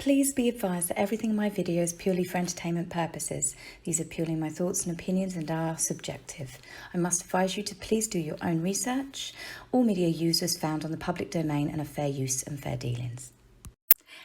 Please be advised that everything in my video is purely for entertainment purposes. These are purely my thoughts and opinions and are subjective. I must advise you to please do your own research. All media users found on the public domain and are fair use and fair dealings.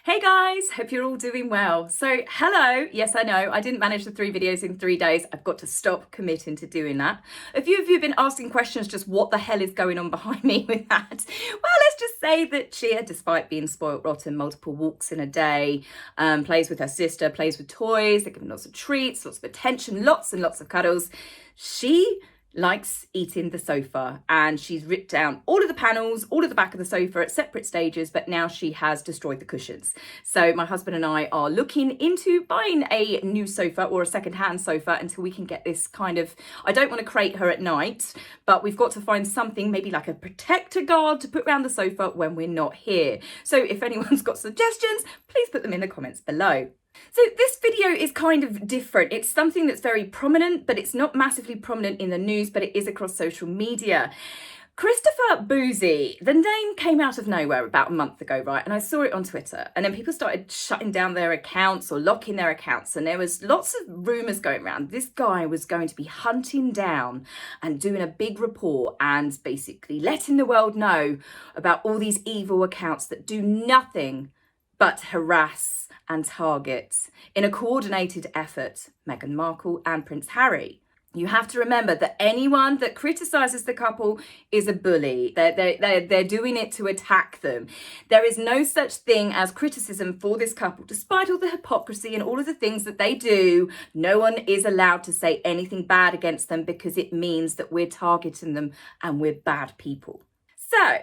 Hey guys, hope you're all doing well. So hello, yes I know, I didn't manage the 3 videos in 3 days. I've got to stop committing to doing that. A few of you have been asking questions, just what the hell is going on behind me with that? Well, let's just say that Chia, despite being spoiled rotten, multiple walks in a day, plays with her sister, plays with toys, they're giving lots of treats, lots of attention, lots and lots of cuddles. She likes eating the sofa, and she's ripped down all of the panels, all of the back of the sofa at separate stages, but now she has destroyed the cushions. So my husband and I are looking into buying a new sofa or a second-hand sofa until we can get this kind of, I don't want to crate her at night, but we've got to find something, maybe like a protector guard to put around the sofa when we're not here. So if anyone's got suggestions, please put them in the comments below. So this video is kind of different. It's something that's very prominent, but it's not massively prominent in the news, but it is across social media. Christopher Boozy, the name came out of nowhere about a month ago, right? And I saw it on Twitter, and then people started shutting down their accounts or locking their accounts, and there was lots of rumours going around. This guy was going to be hunting down and doing a big report and basically letting the world know about all these evil accounts that do nothing but harass and target, in a coordinated effort, Meghan Markle and Prince Harry. You have to remember that anyone that criticises the couple is a bully. They're doing it to attack them. There is no such thing as criticism for this couple. Despite all the hypocrisy and all of the things that they do, no one is allowed to say anything bad against them, because it means that we're targeting them and we're bad people. So,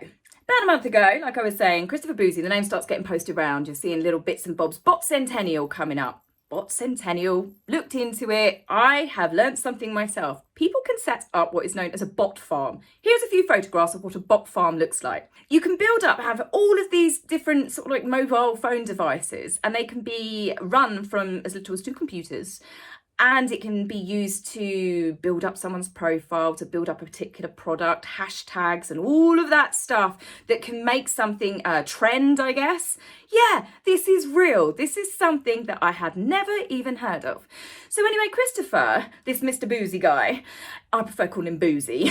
about a month ago, like I was saying, Christopher Boozy, the name starts getting posted around. You're seeing little bits and bobs. Bot Sentinel coming up. Bot Sentinel, looked into it. I have learnt something myself. People can set up what is known as a bot farm. Here's a few photographs of what a bot farm looks like. You can build up, have all of these different sort of like mobile phone devices, and they can be run from as little as 2 computers. And it can be used to build up someone's profile, to build up a particular product, hashtags and all of that stuff that can make something a trend, I guess. Yeah, this is real. This is something that I had never even heard of. So anyway, Christopher, this Mr. Boozy guy, I prefer calling him Boozy,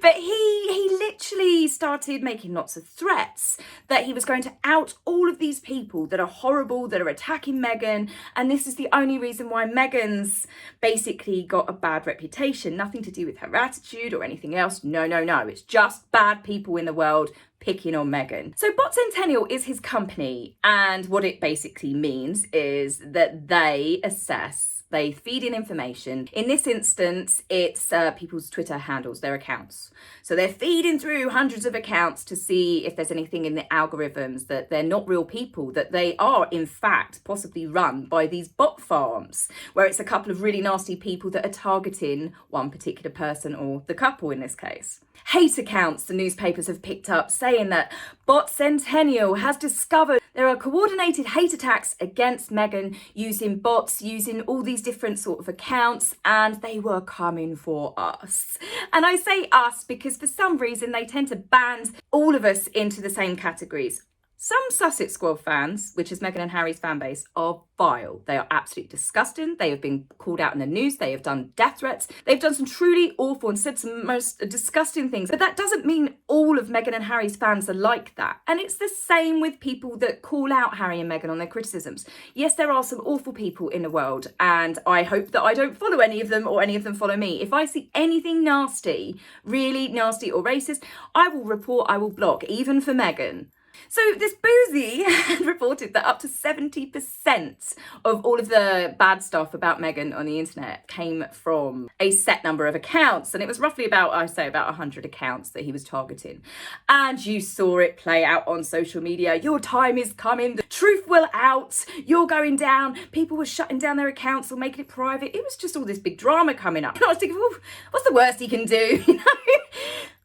but he literally started making lots of threats that he was going to out all of these people that are horrible, that are attacking Meghan, and this is the only reason why Meghan's basically got a bad reputation. Nothing to do with her attitude or anything else. No. It's just bad people in the world picking on Meghan. So Bot Sentinel is his company, and what it basically means is that they feed in information. In this instance, it's people's Twitter handles, their accounts. So they're feeding through hundreds of accounts to see if there's anything in the algorithms that they're not real people, that they are in fact possibly run by these bot farms, where it's a couple of really nasty people that are targeting one particular person, or the couple in this case. Hate accounts, the newspapers have picked up, saying that Bot Sentinel has discovered there are coordinated hate attacks against Meghan using bots, using all these different sort of accounts, and they were coming for us. And I say us because for some reason they tend to band all of us into the same categories. Some Sussex Squad fans, which is Meghan and Harry's fan base, are vile. They are absolutely disgusting. They have been called out in the news. They have done death threats. They've done some truly awful and said some most disgusting things. But that doesn't mean all of Meghan and Harry's fans are like that. And it's the same with people that call out Harry and Meghan on their criticisms. Yes, there are some awful people in the world, and I hope that I don't follow any of them or any of them follow me. If I see anything nasty, really nasty or racist, I will report, I will block, even for Meghan. So this Boozy had reported that up to 70% of all of the bad stuff about Meghan on the internet came from a set number of accounts. And it was roughly about 100 accounts that he was targeting. And you saw it play out on social media. Your time is coming. The truth will out. You're going down. People were shutting down their accounts or making it private. It was just all this big drama coming up. And I was thinking, well, what's the worst he can do?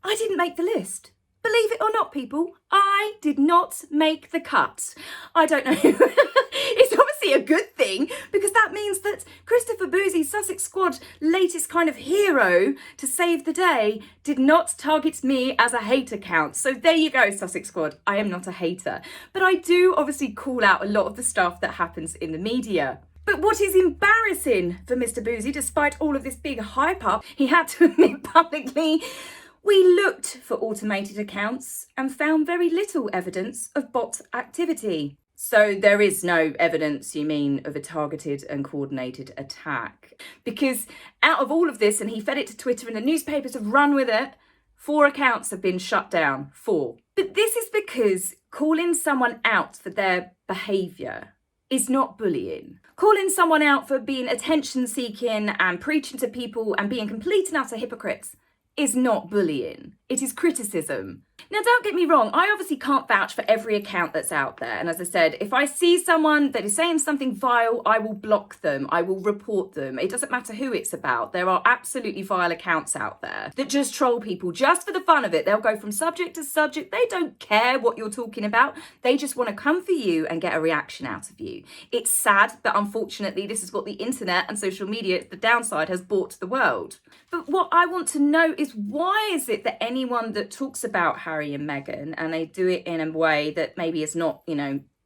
I didn't make the list. Believe it or not, people, I did not make the cut. I don't know. It's obviously a good thing thing, because that means that Christopher Boozy, Sussex Squad latest kind of hero to save the day, did not target me as a hate account. So there you go, Sussex Squad. I am not a hater. But I do obviously call out a lot of the stuff that happens in the media. But what is embarrassing for Mr. Boozy, despite all of this big hype up, he had to admit publicly, we looked for automated accounts and found very little evidence of bot activity. So there is no evidence, you mean, of a targeted and coordinated attack? Because out of all of this, and he fed it to Twitter and the newspapers have run with it, 4 accounts have been shut down. 4. But this is because calling someone out for their behaviour is not bullying. Calling someone out for being attention seeking and preaching to people and being complete and utter hypocrites is not bullying. It is criticism. Now, don't get me wrong, I obviously can't vouch for every account that's out there. And as I said, if I see someone that is saying something vile, I will block them. I will report them. It doesn't matter who it's about. There are absolutely vile accounts out there that just troll people just for the fun of it. They'll go from subject to subject. They don't care what you're talking about. They just want to come for you and get a reaction out of you. It's sad, but unfortunately, this is what the internet and social media, the downside, has brought to the world. But what I want to know is, why is it that anyone that talks about Harry and Meghan, and they do it in a way that maybe is not,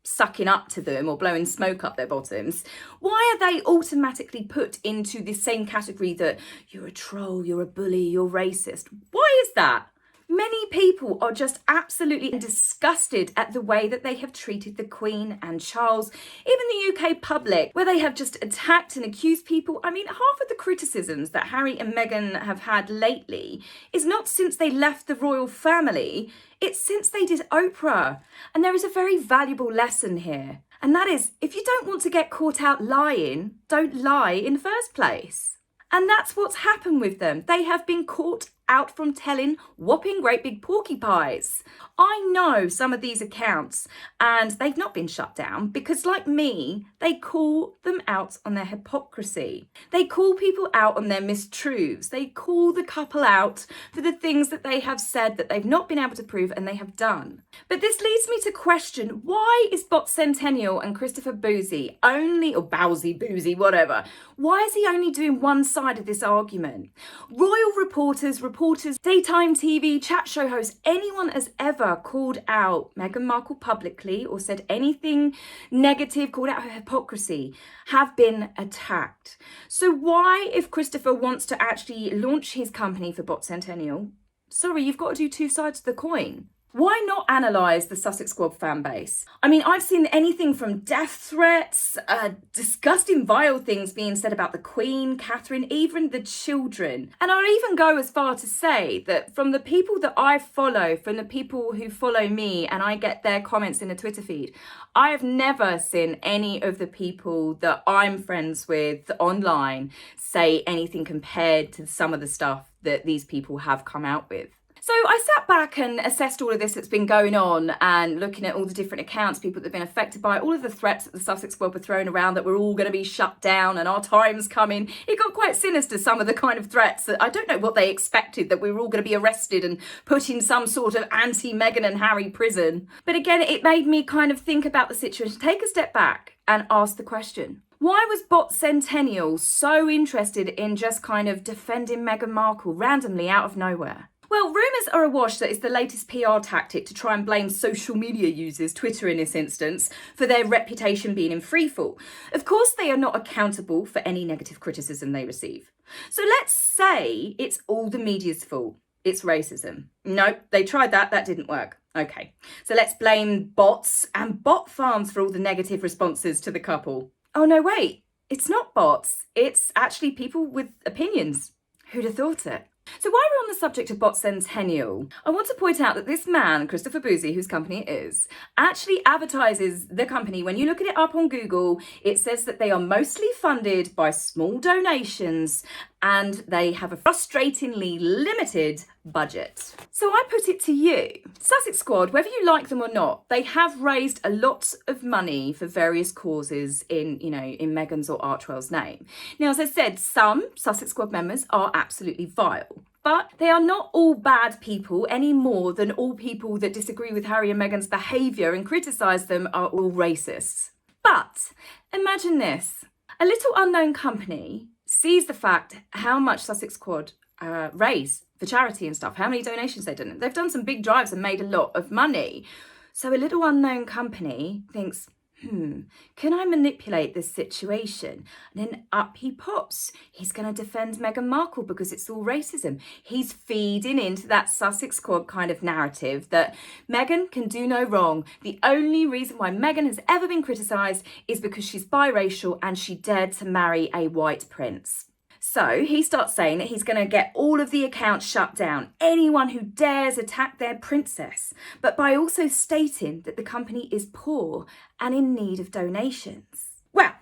sucking up to them or blowing smoke up their bottoms, why are they automatically put into the same category that you're a troll, you're a bully, you're racist? Why is that? Many people are just absolutely disgusted at the way that they have treated the Queen and Charles, even the UK public, where they have just attacked and accused people. I mean, half of the criticisms that Harry and Meghan have had lately is not since they left the royal family, it's since they did Oprah. And there is a very valuable lesson here. And that is, if you don't want to get caught out lying, don't lie in the first place. And that's what's happened with them. They have been caught out from telling whopping great big porcupines. I know some of these accounts and they've not been shut down because, like me, they call them out on their hypocrisy. They call people out on their mistruths. They call the couple out for the things that they have said that they've not been able to prove and they have done. But this leads me to question, why is Bot Sentinel and Christopher Boozy only, or Bowsy, Boozy, whatever, why is he only doing one side of this argument? Royal reporters, daytime TV, chat show hosts, anyone has ever called out Meghan Markle publicly or said anything negative, called out her hypocrisy, have been attacked. So why, if Christopher wants to actually launch his company for Bot Sentinel, sorry, you've got to do 2 sides of the coin. Why not analyse the Sussex Squad fan base? I mean, I've seen anything from death threats, disgusting, vile things being said about the Queen, Catherine, even the children. And I'll even go as far to say that from the people that I follow, from the people who follow me and I get their comments in the Twitter feed, I have never seen any of the people that I'm friends with online say anything compared to some of the stuff that these people have come out with. So I sat back and assessed all of this that's been going on and looking at all the different accounts, people that have been affected by it, all of the threats that the Sussex Squad were throwing around that we're all going to be shut down and our time's coming. It got quite sinister, some of the kind of threats that I don't know what they expected, that we were all going to be arrested and put in some sort of anti-Meghan and Harry prison. But again, it made me kind of think about the situation, take a step back and ask the question. Why was Bot Sentinel so interested in just kind of defending Meghan Markle randomly out of nowhere? Well, rumours are awash that it's the latest PR tactic to try and blame social media users, Twitter in this instance, for their reputation being in freefall. Of course, they are not accountable for any negative criticism they receive. So let's say it's all the media's fault. It's racism. No, they tried that didn't work. Okay, so let's blame bots and bot farms for all the negative responses to the couple. Oh no, wait, it's not bots. It's actually people with opinions. Who'd have thought it? So while we're on the subject of Bot Sentinel, I want to point out that this man, Christopher Boozy, whose company it is, actually advertises the company. When you look at it up on Google, it says that they are mostly funded by small donations and they have a frustratingly limited budget. So I put it to you, Sussex Squad, whether you like them or not, they have raised a lot of money for various causes in Meghan's or Archwell's name. Now, as I said, some Sussex Squad members are absolutely vile, but they are not all bad people any more than all people that disagree with Harry and Meghan's behaviour and criticise them are all racists. But imagine this. A little unknown company sees the fact how much Sussex Quad raise for charity and stuff, how many donations they've done. They've done some big drives and made a lot of money. So a little unknown company thinks, can I manipulate this situation? And then up he pops. He's going to defend Meghan Markle because it's all racism. He's feeding into that Sussex Quad kind of narrative that Meghan can do no wrong. The only reason why Meghan has ever been criticised is because she's biracial and she dared to marry a white prince. So he starts saying that he's going to get all of the accounts shut down, anyone who dares attack their princess, but by also stating that the company is poor and in need of donations. Well,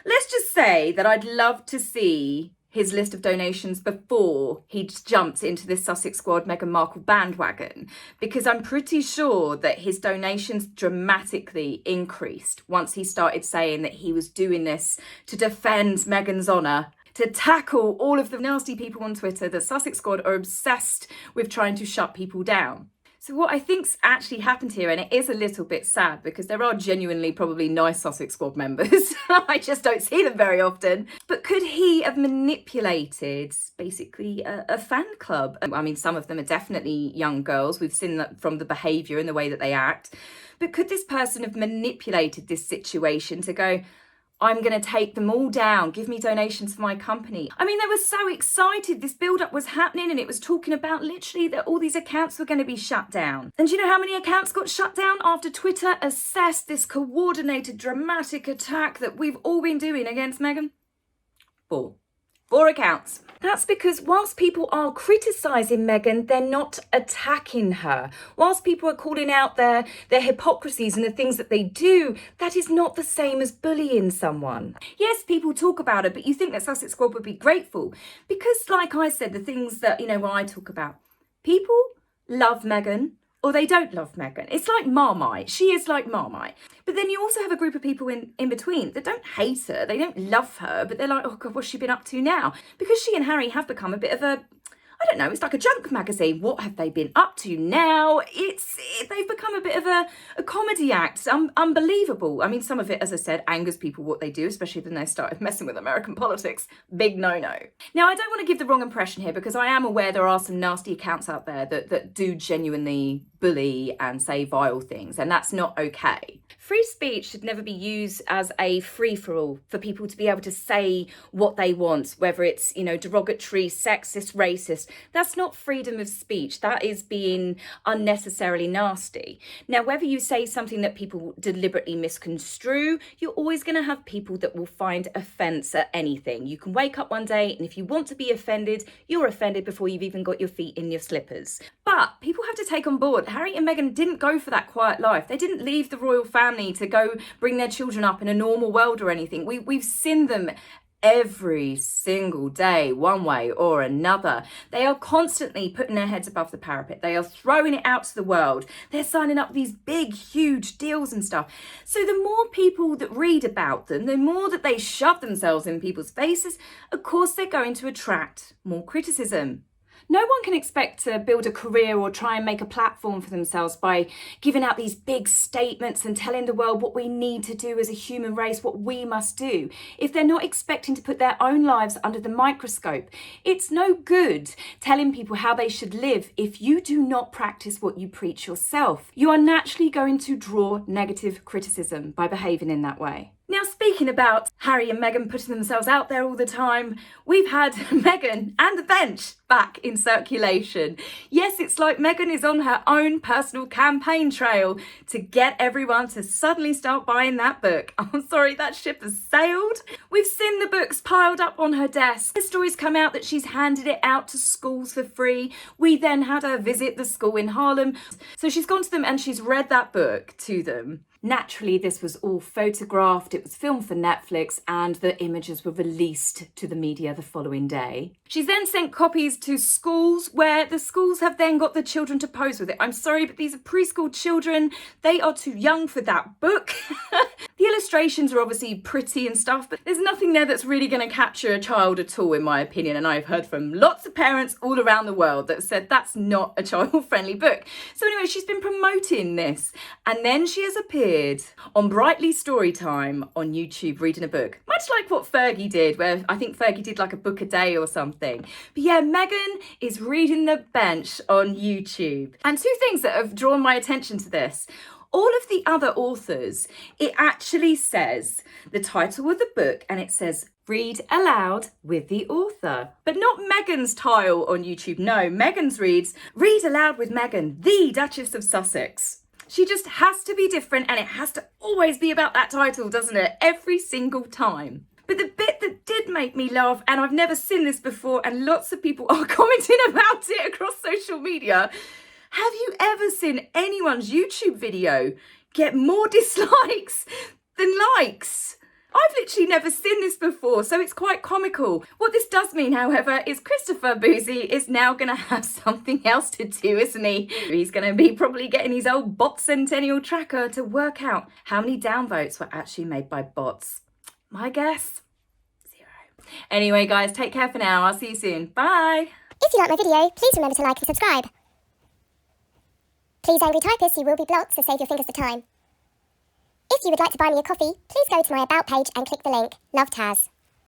let's just say that I'd love to see his list of donations before he jumped into this Sussex Squad Meghan Markle bandwagon, because I'm pretty sure that his donations dramatically increased once he started saying that he was doing this to defend Meghan's honour, to tackle all of the nasty people on Twitter. The Sussex Squad are obsessed with trying to shut people down. So what I think's actually happened here, and it is a little bit sad because there are genuinely probably nice Sussex Squad members. I just don't see them very often. But could he have manipulated basically a fan club? I mean, some of them are definitely young girls. We've seen that from the behaviour and the way that they act. But could this person have manipulated this situation to go, I'm going to take them all down, give me donations for my company? I mean, they were so excited. This build-up was happening and it was talking about literally that all these accounts were going to be shut down. And do you know how many accounts got shut down after Twitter assessed this coordinated, dramatic attack that we've all been doing against Meghan? 4 accounts. That's because whilst people are criticising Meghan, they're not attacking her. Whilst people are calling out their hypocrisies and the things that they do, that is not the same as bullying someone. Yes, people talk about it, but you think that Sussex Squad would be grateful because, like I said, the things that, when I talk about, people love Meghan or they don't love Meghan. It's like Marmite. She is like Marmite. But then you also have a group of people in between that don't hate her. They don't love her, but they're like, oh God, what's she been up to now? Because she and Harry have become a bit of a, I don't know, it's like a junk magazine. What have they been up to now? They've become a bit of a comedy act. Unbelievable. I mean, some of it, as I said, angers people what they do, especially when they started messing with American politics. Big no-no. Now, I don't want to give the wrong impression here because I am aware there are some nasty accounts out there that do genuinely bully and say vile things, and that's not okay. Free speech should never be used as a free-for-all for people to be able to say what they want, whether it's, derogatory, sexist, racist. That's not freedom of speech. That is being unnecessarily nasty. Now, whether you say something that people deliberately misconstrue, you're always going to have people that will find offence at anything. You can wake up one day and if you want to be offended, you're offended before you've even got your feet in your slippers. But people have to take on board, Harry and Meghan didn't go for that quiet life. They didn't leave the royal family to go bring their children up in a normal world or anything. We've seen them every single day, one way or another. They are constantly putting their heads above the parapet. They are throwing it out to the world. They're signing up these big, huge deals and stuff. So the more people that read about them, the more that they shove themselves in people's faces, of course, they're going to attract more criticism. No one can expect to build a career or try and make a platform for themselves by giving out these big statements and telling the world what we need to do as a human race, what we must do, if they're not expecting to put their own lives under the microscope. It's no good telling people how they should live if you do not practice what you preach yourself. You are naturally going to draw negative criticism by behaving in that way. Now, speaking about Harry and Meghan putting themselves out there all the time, we've had Meghan and the bench back in circulation. Yes, it's like Meghan is on her own personal campaign trail to get everyone to suddenly start buying that book. I'm sorry, that ship has sailed. We've seen the books piled up on her desk. The stories come out that she's handed it out to schools for free. We then had her visit the school in Harlem. So she's gone to them and she's read that book to them. Naturally, this was all photographed, it was filmed for Netflix, and the images were released to the media the following day. She's then sent copies to schools where the schools have then got the children to pose with it. I'm sorry, but these are preschool children. They are too young for that book. The illustrations are obviously pretty and stuff, but there's nothing there that's really going to capture a child at all, in my opinion. And I've heard from lots of parents all around the world that said that's not a child-friendly book. So anyway, she's been promoting this, and then she has appeared on Brightly Storytime on YouTube reading a book, much like what Fergie did, where I think Fergie did like a book a day or something. But yeah, Meghan is reading The Bench on YouTube. And two things that have drawn my attention to this. All of the other authors, it actually says the title of the book, and it says read aloud with the author, but not Meghan's tile on YouTube. No, Meghan's reads read aloud with Meghan, the Duchess of Sussex. She just has to be different, and it has to always be about that title, doesn't it? Every single time. But the bit that did make me laugh, and I've never seen this before, and lots of people are commenting about it across social media. Have you ever seen anyone's YouTube video get more dislikes than likes? I've literally never seen this before, so it's quite comical. What this does mean, however, is Christopher Boozy is now going to have something else to do, isn't he? He's going to be probably getting his old Bot Sentinel tracker to work out how many downvotes were actually made by bots. My guess? 0. Anyway, guys, take care for now. I'll see you soon. Bye. If you like my video, please remember to like and subscribe. Please, angry typists, you will be blocked, so save your fingers the time. If you would like to buy me a coffee, please go to my About page and click the link. Love, Taz.